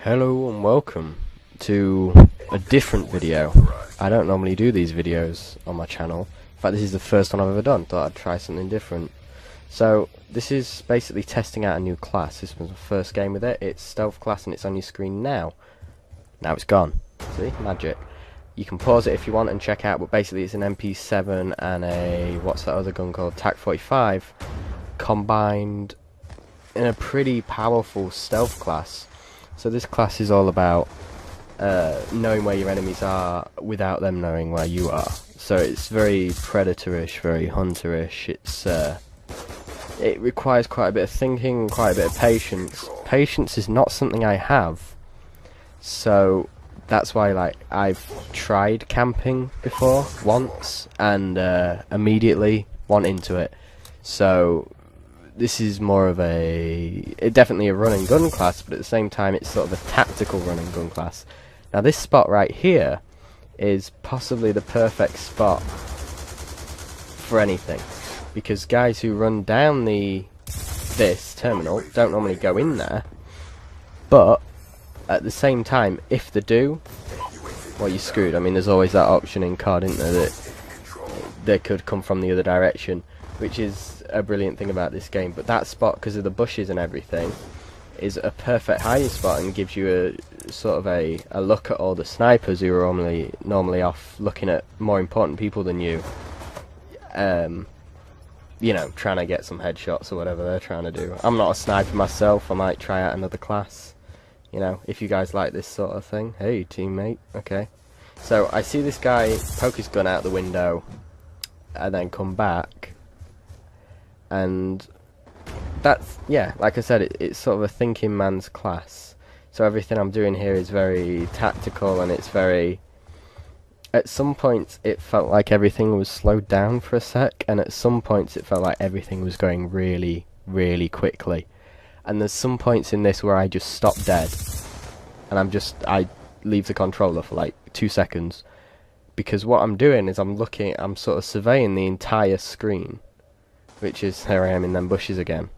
Hello and welcome to a different video. I don't normally do these videos on my channel. In fact, this is the first one I've ever done. Thought I'd try something different. So this is basically testing out a new class. This was my first game with it. It's stealth class and it's on your screen now. Now it's gone. See? Magic. You can pause it if you want and check out, but basically it's an MP7 and a, what's that other gun called? TAC-45 combined in a pretty powerful stealth class. So this class is all about knowing where your enemies are without them knowing where you are. So it's very predatorish, very hunterish. It requires quite a bit of thinking and quite a bit of patience. Patience is not something I have, so that's why I've tried camping before once and immediately went into it. So this is more of definitely a run and gun class, but at the same time it's sort of a tactical run and gun class. Now this spot right here is possibly the perfect spot for anything, because guys who run down this terminal don't normally go in there, but at the same time, if they do, well, you're screwed. I mean, there's always that option in COD, isn't there, that they could come from the other direction, which is a brilliant thing about this game. But that spot, because of the bushes and everything, is a perfect hiding spot and gives you a sort of a look at all the snipers who are normally off looking at more important people than you. You know, trying to get some headshots or whatever they're trying to do. I'm not a sniper myself. I might try out another class. You know, if you guys like this sort of thing. Hey, teammate. Okay. So I see this guy poke his gun out the window and then come back. And that's, yeah, like I said, it's sort of a thinking man's class. So everything I'm doing here is very tactical, and it's very... At some points it felt like everything was slowed down for a sec, and at some points it felt like everything was going really, really quickly. And there's some points in this where I just stop dead, and I leave the controller for like 2 seconds, because what I'm doing is I'm sort of surveying the entire screen, which is, here I am in them bushes again.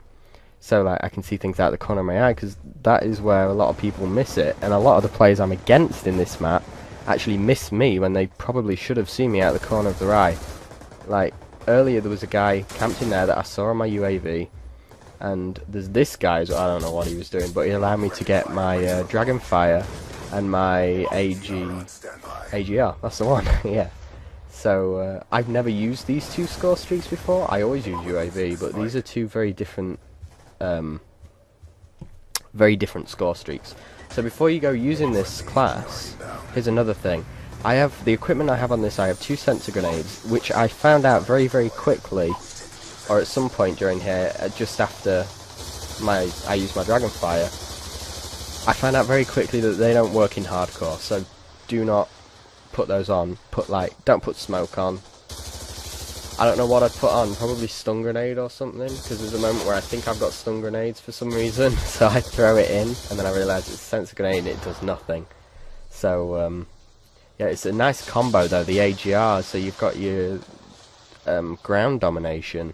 So like I can see things out the corner of my eye, because that is where a lot of people miss it, and a lot of the players I'm against in this map actually miss me when they probably should have seen me out the corner of their eye. Like earlier there was a guy camped in there that I saw on my UAV, and there's this guy, I don't know what he was doing, but he allowed me to get my Dragonfire and my AGR, that's the one. Yeah. So I've never used these two score streaks before. I always use UAV, but these are two very different score streaks. So before you go using this class, here's another thing. The equipment I have on this, I have 2 sensor grenades, which I found out very, very quickly, or at some point during here, just after I used my Dragonfire. I found out very quickly that they don't work in hardcore, so do not put those on. Don't put smoke on. I don't know what I'd put on, probably stun grenade or something, because there's a moment where I think I've got stun grenades for some reason, so I throw it in, and then I realise it's a sensor grenade and it does nothing. So, yeah, it's a nice combo though, the AGR, so you've got your ground domination,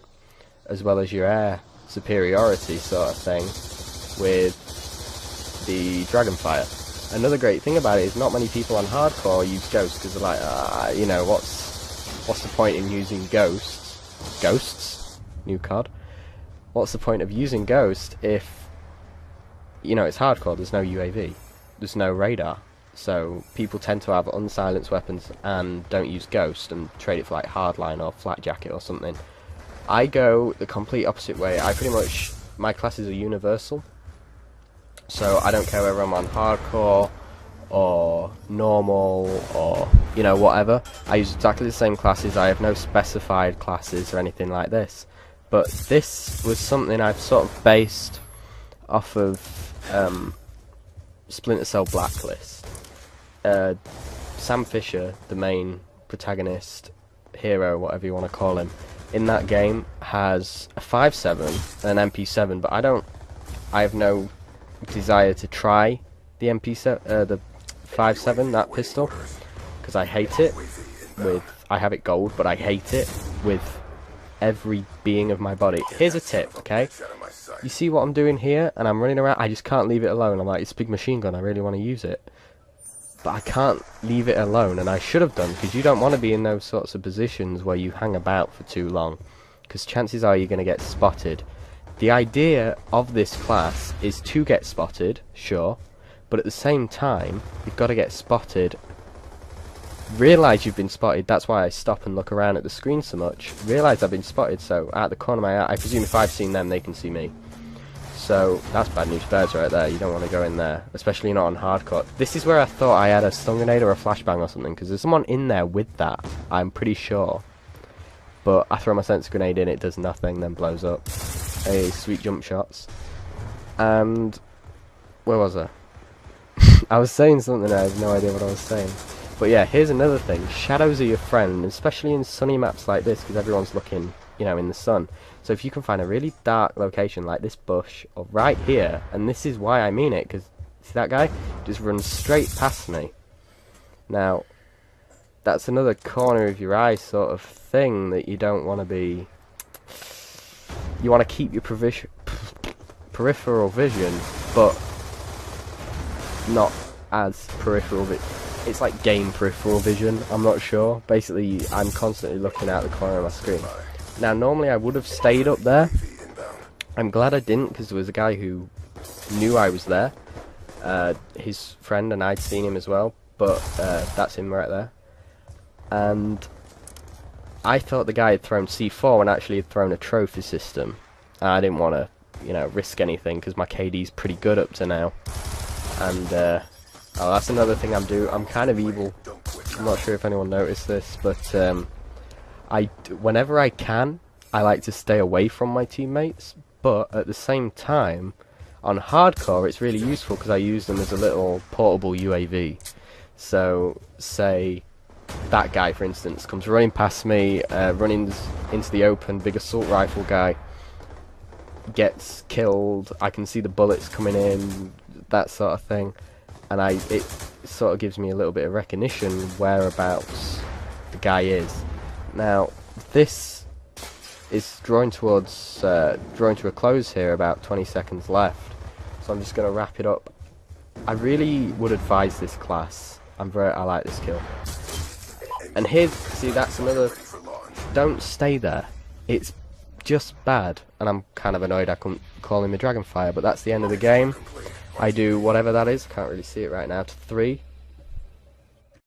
as well as your air superiority sort of thing, with the Dragonfire. Another great thing about it is not many people on hardcore use Ghost, because they're like, you know, what's the point in using Ghosts? New COD. What's the point of using Ghost if, you know, it's hardcore, there's no UAV, there's no radar. So people tend to have unsilenced weapons and don't use Ghost and trade it for like Hardline or Flat Jacket or something. I go the complete opposite way. My classes are universal. So I don't care whether I'm on hardcore or normal or, you know, whatever. I use exactly the same classes. I have no specified classes or anything like this. But this was something I've sort of based off of Splinter Cell Blacklist. Sam Fisher, the main protagonist, hero, whatever you want to call him, in that game has a 5.7 and an MP7, but I have no desire to try the MP7, the 5.7, that pistol, because I hate it. I have it gold, but I hate it with every being of my body. Here's a tip, okay? You see what I'm doing here, and I'm running around, I just can't leave it alone. I'm like, it's a big machine gun, I really want to use it. But I can't leave it alone, and I should have done, because you don't want to be in those sorts of positions where you hang about for too long, because chances are you're going to get spotted. The idea of this class is to get spotted, sure, but at the same time, you've got to get spotted. Realise you've been spotted, that's why I stop and look around at the screen so much. Realise I've been spotted, so out the corner of my eye, I presume if I've seen them, they can see me. So, that's bad news bears right there, you don't want to go in there, especially not on hardcore. This is where I thought I had a stun grenade or a flashbang or something, because there's someone in there with that, I'm pretty sure. But I throw my sense grenade in, it does nothing, then blows up. Hey, sweet jump shots. And, where was I? I was saying something, I have no idea what I was saying. But yeah, here's another thing, shadows are your friend, especially in sunny maps like this, because everyone's looking, you know, in the sun. So if you can find a really dark location like this bush, or right here, and this is why I mean it, because, see that guy? Just runs straight past me. Now, that's another corner of your eye sort of thing that you don't want to be... You want to keep your peripheral vision, but not as peripheral vision. It's like game peripheral vision, I'm not sure. Basically, I'm constantly looking out the corner of my screen. Now, normally I would have stayed up there. I'm glad I didn't, because there was a guy who knew I was there. His friend, and I'd seen him as well, but that's him right there. And I thought the guy had thrown C4 when actually had thrown a trophy system. And I didn't want to, you know, risk anything, because my KD's pretty good up to now. And, oh, that's another thing I'm kind of evil. I'm not sure if anyone noticed this, but whenever I can, I like to stay away from my teammates, but at the same time, on hardcore it's really useful because I use them as a little portable UAV. So, say that guy, for instance, comes running past me, running into the open, big assault rifle guy, gets killed, I can see the bullets coming in, that sort of thing, and it sort of gives me a little bit of recognition whereabouts the guy is. Now, this is drawing to a close here, about 20 seconds left, so I'm just going to wrap it up. I really would advise this class. I like this kill. And here's, see, that's another, don't stay there. It's just bad, and I'm kind of annoyed I couldn't call him a Dragonfire, but that's the end of the game. I do whatever that is, can't really see it right now, to 3.